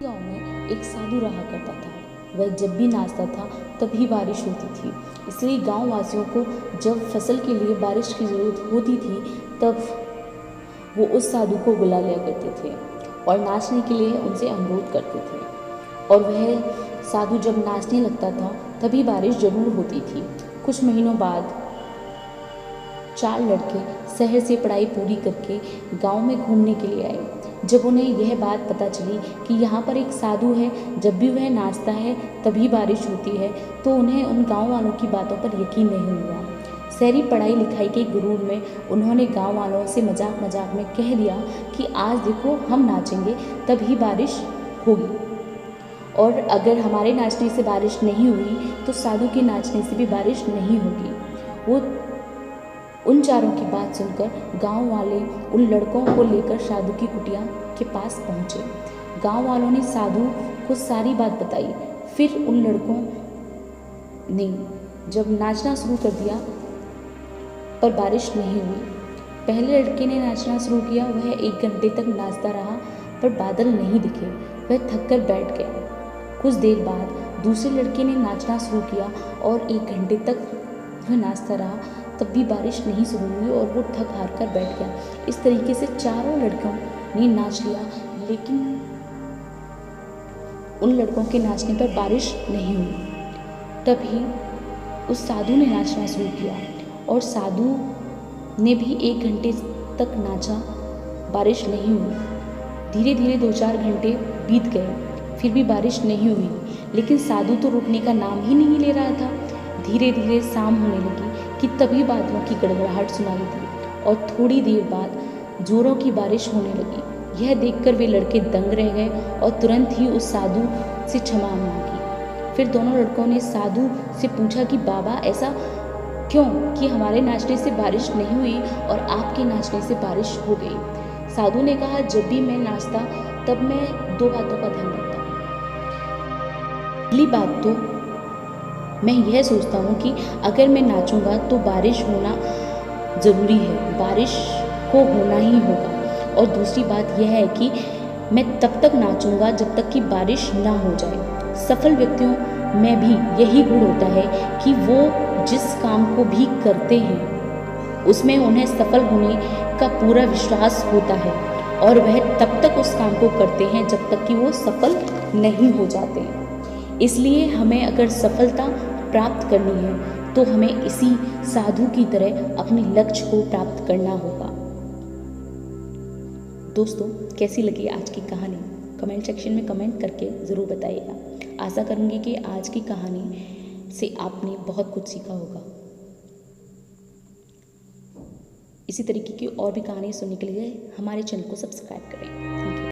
गांव में एक साधु रहा करता था। वह जब भी नाचता था तभी बारिश होती थी। इसलिए गांव वासियों को जब फसल के लिए बारिश की ज़रूरत होती थी तब वो उस साधु को बुला लिया करते थे और नाचने के लिए उनसे अनुरोध करते थे। और वह साधु जब नाचने लगता था तभी बारिश जरूर होती थी। कुछ महीनों बाद 4 लड़के शहर से पढ़ाई पूरी करके गांव में घूमने के लिए आए। जब उन्हें यह बात पता चली कि यहाँ पर एक साधु है, जब भी वह नाचता है तभी बारिश होती है, तो उन्हें उन गांव वालों की बातों पर यकीन नहीं हुआ। शहरी पढ़ाई लिखाई के गुरूर में उन्होंने गांव वालों से मजाक मजाक में कह दिया कि आज देखो हम नाचेंगे तभी बारिश होगी, और अगर हमारे नाचने से बारिश नहीं हुई तो साधु के नाचने से भी बारिश नहीं होगी। वो उन चारों की बात सुनकर गांव वाले उन लड़कों को लेकर साधु की कुटिया के पास पहुंचे। गांव वालों ने साधु को सारी बात बताई। फिर उन लड़कों ने जब नाचना शुरू कर दिया पर बारिश नहीं हुई। पहले लड़के ने नाचना शुरू किया, वह 1 घंटे तक नाचता रहा पर बादल नहीं दिखे। वह थक कर बैठ गया। कुछ देर बाद दूसरे लड़के ने नाचना शुरू किया और 1 घंटे तक वह नाचता रहा, तब भी बारिश नहीं शुरू हुई और वो थक हार कर बैठ गया। इस तरीके से चारों लड़कों ने नाच लिया, लेकिन उन लड़कों के नाचने पर बारिश नहीं हुई। तभी उस साधु ने नाचना शुरू किया और साधु ने भी 1 घंटे तक नाचा, बारिश नहीं हुई। धीरे धीरे 2-4 घंटे बीत गए, फिर भी बारिश नहीं हुई, लेकिन साधु तो रुकने का नाम ही नहीं ले रहा था। धीरे धीरे शाम होने लगी कि तभी बादलों की गड़गड़ाहट सुनाई दी और थोड़ी देर बाद जोरों की बारिश होने लगी। यह देखकर वे लड़के दंग रह गए और तुरंत ही उस साधु से क्षमा मांगी। फिर दोनों लड़कों ने साधु से पूछा कि बाबा ऐसा क्यों कि हमारे नाचने से बारिश नहीं हुई और आपके नाचने से बारिश हो गई। साधु ने कहा, जब भी मैं नाचता तब मैं 2 बातों का ध्यान रखता हूँ। पहली बात तो मैं यह सोचता हूँ कि अगर मैं नाचूंगा तो बारिश होना ज़रूरी है, बारिश को होना ही होगा। और दूसरी बात यह है कि मैं तब तक नाचूंगा जब तक कि बारिश ना हो जाए। सफल व्यक्तियों में भी यही गुण होता है कि वो जिस काम को भी करते हैं उसमें उन्हें सफल होने का पूरा विश्वास होता है और वह तब तक उस काम को करते हैं जब तक कि वो सफल नहीं हो जाते। इसलिए हमें अगर सफलता प्राप्त करनी है तो हमें इसी साधु की तरह अपने लक्ष्य को प्राप्त करना होगा। दोस्तों, कैसी लगी आज की कहानी? कमेंट सेक्शन में कमेंट करके ज़रूर बताइएगा। आशा करूँगी कि आज की कहानी से आपने बहुत कुछ सीखा होगा। इसी तरीके की और भी कहानी सुनने के लिए हमारे चैनल को सब्सक्राइब करें। Thank you.